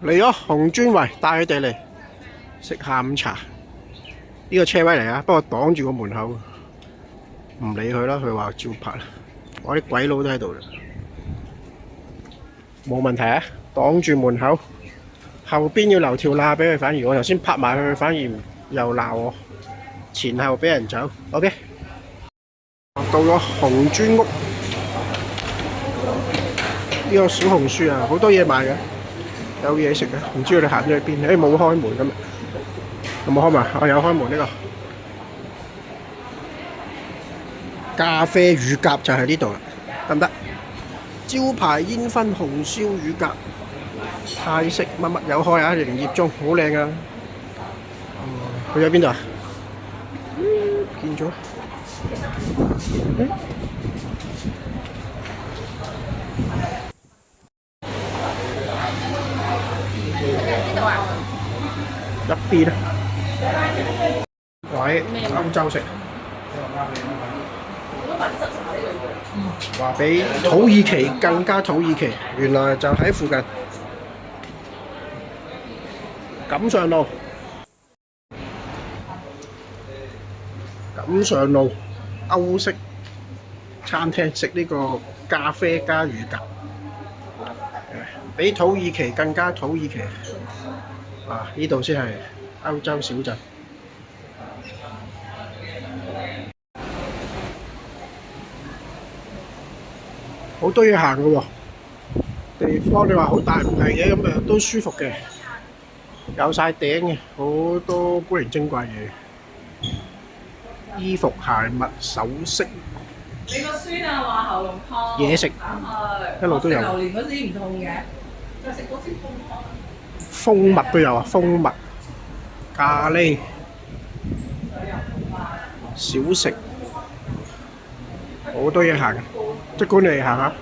嚟咗紅磚圍，帶佢哋嚟食下午茶。呢個車位嚟啊，不過擋住個門口，唔理佢啦。佢話照拍啦，我啲鬼佬都喺度啦，冇問題啊。擋住門口，後邊要留條罅俾佢。反而我頭先拍埋佢，反而又鬧我，前後俾人走。OK， 到咗紅磚屋，呢個小紅書啊，好多嘢賣嘅。有嘢食嘅，唔知佢哋行咗去邊？冇開門今日，有冇開門？我有開門呢個咖啡乳鴿就喺呢度啦，得唔得？招牌煙燻紅燒乳鴿，泰式乜乜有開啊！營業中，好靚啊！去咗邊度啊？見咗。一邊啊！喂，歐洲食，話比土耳其更加土耳其，原來就喺附近錦上路。錦上路歐式餐廳食呢個咖啡加乳鴿，比土耳其更加土耳其。啊！呢度先係歐洲小鎮，好多嘢行嘅喎。地方你話好大唔係嘅，咁啊都舒服嘅，有晒頂嘅，好多古靈精怪嘢，衣服、鞋襪、首飾。你個孫啊話喉嚨痛，嘢食一路都有。榴蓮嗰時唔痛嘅，就食嗰時痛開。蜂蜜都有啊，蜂蜜、咖喱、小食，好多嘢行，即管你嚟行下。